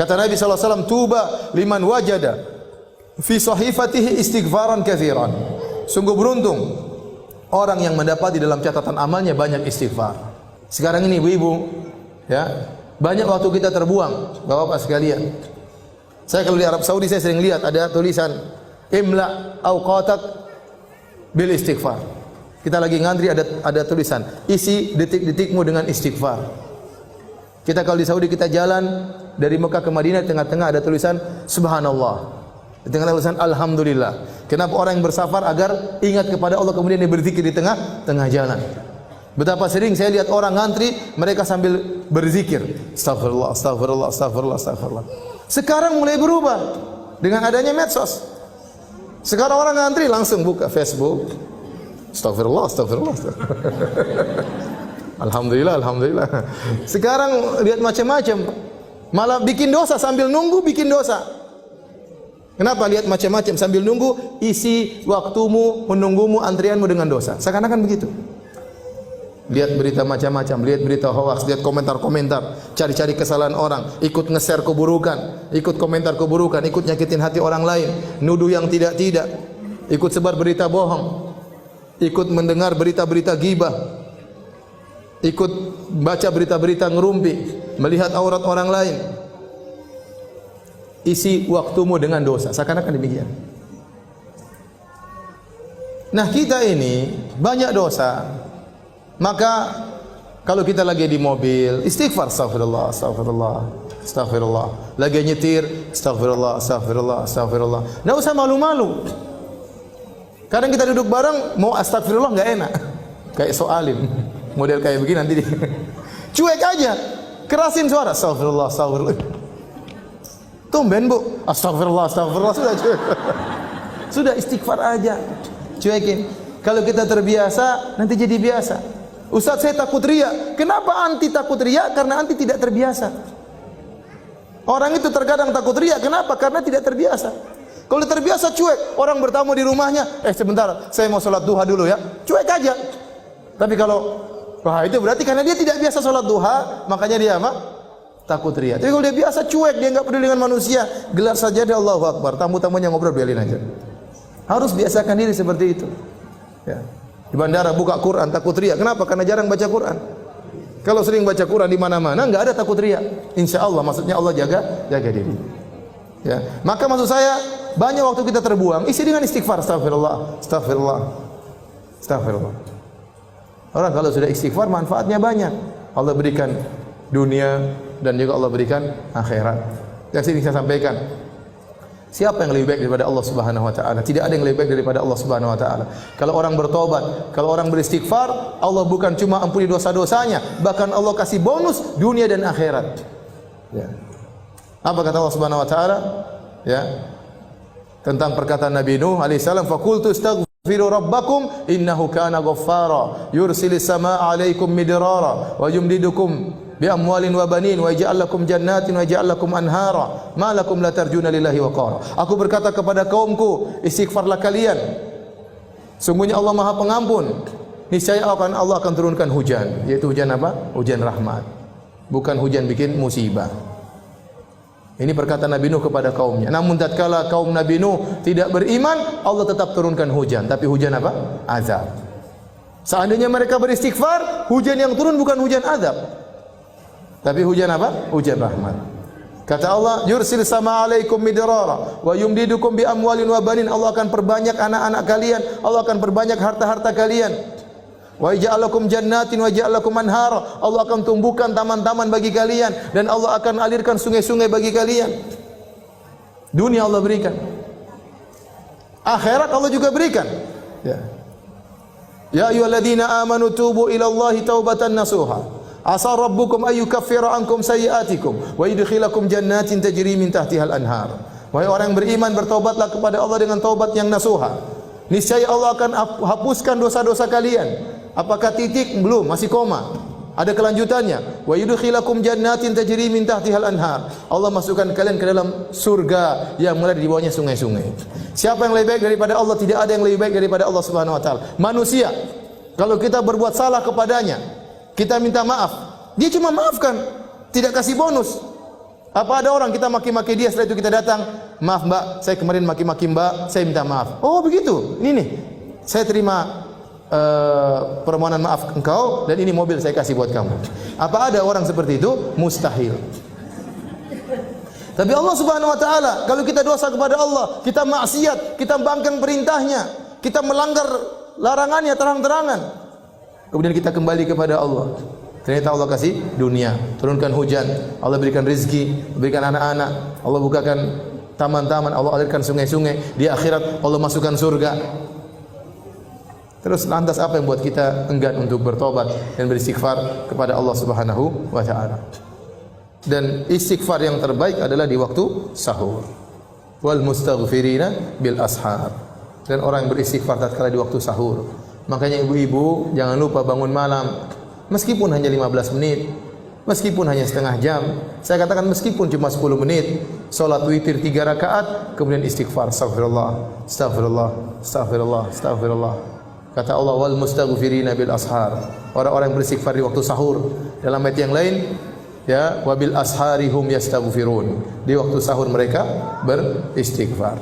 Kata Nabi SAW, tuba liman wajada fi sahifatihi istighfaran katsiran. Sungguh beruntung orang yang mendapati dalam catatan amalnya banyak istighfar. Sekarang ini ibu-ibu, ya, banyak waktu kita terbuang, Bapak-bapak sekalian. Saya kalau di Arab Saudi saya sering lihat ada tulisan imla awqatak bil istighfar. Kita lagi ngantri ada tulisan isi detik-detikmu dengan istighfar. Kita kalau di Saudi kita jalan dari Mekah ke Madinah, tengah-tengah ada tulisan subhanallah. Di tengah tulisan alhamdulillah. Kenapa orang yang bersafar agar ingat kepada Allah kemudian dia berzikir di tengah jalan. Betapa sering saya lihat orang ngantri, mereka sambil berzikir, astagfirullah, astagfirullah, astagfirullah, astagfirullah. Sekarang mulai berubah dengan adanya medsos. Sekarang orang ngantri langsung buka Facebook, astagfirullah, astagfirullah, astagfirullah. Alhamdulillah, alhamdulillah. Sekarang lihat macam-macam. Malah bikin dosa sambil nunggu bikin dosa. Kenapa lihat macam-macam sambil nunggu? Isi waktumu menunggumu antrianmu dengan dosa. Seakan-akan begitu. Lihat berita macam-macam, lihat berita hoax, lihat komentar-komentar, cari-cari kesalahan orang, ikut nge-share keburukan, ikut komentar keburukan, ikut nyakitin hati orang lain, nuduh yang tidak-tidak, ikut sebar berita bohong, ikut mendengar berita-berita ghibah, ikut baca berita-berita ngerumpi, melihat aurat orang lain. Isi waktumu dengan dosa, seakan-akan demikian. Nah, kita ini banyak dosa. Maka kalau kita lagi di mobil, istighfar, astagfirullah, astagfirullah, astagfirullah. Lagi nyetir, astagfirullah, astagfirullah, astagfirullah. Enggak usah malu-malu. Kadang kita duduk bareng mau astagfirullah enggak enak. Kayak soalim. Model kayak begini nanti cuek aja. Kerasin suara, astagfirullah, astagfirullah. Tumben bu, astagfirullah, astagfirullah, sudah cuek. Sudah istighfar aja, cuekin. Kalau kita terbiasa, nanti jadi biasa. Ustaz, saya takut riya. Kenapa anti takut riya? Karena anti tidak terbiasa. Orang itu terkadang takut riya. Kenapa? Karena tidak terbiasa. Kalau terbiasa cuek, orang bertamu di rumahnya, sebentar, saya mau sholat duha dulu ya. Cuek aja. Tapi kalau, wah itu berarti karena dia tidak biasa sholat duha, makanya dia apa? Takut riya. Tapi kalau dia biasa cuek, dia enggak peduli dengan manusia, gelar sajadah Allahu Akbar, tamu-tamunya ngobrol biarin aja. Harus biasakan diri seperti itu. Ya. Di bandara buka Quran takut riya. Kenapa? Karena jarang baca Quran. Kalau sering baca Quran di mana-mana enggak ada takut riya. Insyaallah, maksudnya Allah jaga diri. Ya. Maka maksud saya banyak waktu kita terbuang, isi dengan istighfar, astagfirullah, astagfirullah, astagfirullah. Orang kalau sudah istighfar manfaatnya banyak. Allah berikan dunia dan juga Allah berikan akhirat. Yang sering saya sampaikan, siapa yang lebih baik daripada Allah Subhanahu wa taala? Tidak ada yang lebih baik daripada Allah Subhanahu wa taala. Kalau orang bertobat, kalau orang beristighfar, Allah bukan cuma ampuni dosa-dosanya, bahkan Allah kasih bonus dunia dan akhirat. Ya. Apa kata Allah Subhanahu wa taala? Ya. Tentang perkataan Nabi Nuh alaihi salam, faqultu astaghfiru rabbakum innahu kana ghaffara yursilis samaa'a 'alaikum midrara wa yumdidukum bi amwalin wa banin wa yaj'al lakum jannatin wa yaj'al lakum anhara ma lakum la tarjuna lillahi waqara. Aku berkata kepada kaumku, istighfarlah kalian. Sungguhnya Allah Maha Pengampun. Niscaya Allah akan turunkan hujan, yaitu hujan apa? Hujan rahmat. Bukan hujan bikin musibah. Ini perkataan Nabi Nuh kepada kaumnya. Namun tatkala kaum Nabi Nuh tidak beriman, Allah tetap turunkan hujan, tapi hujan apa? Azab. Seandainya mereka beristighfar, hujan yang turun bukan hujan azab, tapi hujan apa? Hujan rahmat. Kata Allah, yursil sama alaikum midrara wa yumdidukum bi amwalin wa banin. Allah akan perbanyak anak-anak kalian, Allah akan perbanyak harta-harta kalian. Wa yaj'alakum jannatin wa yaj'alakum anhara. Allah akan tumbuhkan taman-taman bagi kalian dan Allah akan alirkan sungai-sungai bagi kalian. Dunia Allah berikan. Akhirat Allah juga berikan. Ya. Ya ayyuhalladzina amanu tubu ila Allahi taubatan nasuha. Asa rabbukum ayyukaffira ankum sayyi'atikum wa yudkhilakum jannatin tajri min tahtiha al-anhar. Wahai orang yang beriman, bertaubatlah kepada Allah dengan taubat yang nasuha. Niscaya Allah akan hapuskan dosa-dosa kalian. Apakah titik? Belum, masih koma. Ada kelanjutannya. Wa yudkhilakum jannatin tajri min tahtiha al-anhar. Allah masukkan kalian ke dalam surga yang mulai di bawahnya sungai-sungai. Siapa yang lebih baik daripada Allah? Tidak ada yang lebih baik daripada Allah Subhanahu wa taala. Manusia, kalau kita berbuat salah kepadanya, kita minta maaf, dia cuma maafkan, tidak kasih bonus. Apa ada orang kita maki-maki dia, setelah itu kita datang, maaf mbak, saya kemarin maki-maki mbak, saya minta maaf. Oh begitu, ini nih, saya terima permohonan maaf engkau dan ini mobil saya kasih buat kamu. Apa ada orang seperti itu? Mustahil. Tapi Allah Subhanahu wa taala, kalau kita dosa kepada Allah, kita maksiat, kita bangkang perintahnya, kita melanggar larangannya terang-terangan, kemudian kita kembali kepada Allah, ternyata Allah kasih dunia, turunkan hujan, Allah berikan rezeki, berikan anak-anak, Allah bukakan taman-taman, Allah alirkan sungai-sungai, di akhirat Allah masukkan surga. Terus lantas apa yang buat kita enggan untuk bertobat dan beristighfar kepada Allah Subhanahu wa taala? Dan istighfar yang terbaik adalah di waktu sahur. Wal mustaghfirina bil ashar. Dan orang yang beristighfar tatkala di waktu sahur. Makanya ibu-ibu jangan lupa bangun malam, meskipun hanya 15 menit, meskipun hanya setengah jam. Saya katakan meskipun cuma 10 menit, salat witir 3 rakaat, kemudian istighfar, astagfirullah, astagfirullah, astagfirullah, astagfirullah. Kata Allah, wal mustaghfirina bil ashar. Orang-orang yang beristighfar di waktu sahur. Dalam ayat yang lain, ya, wabil asharihum yastaghfirun. Di waktu sahur mereka beristighfar.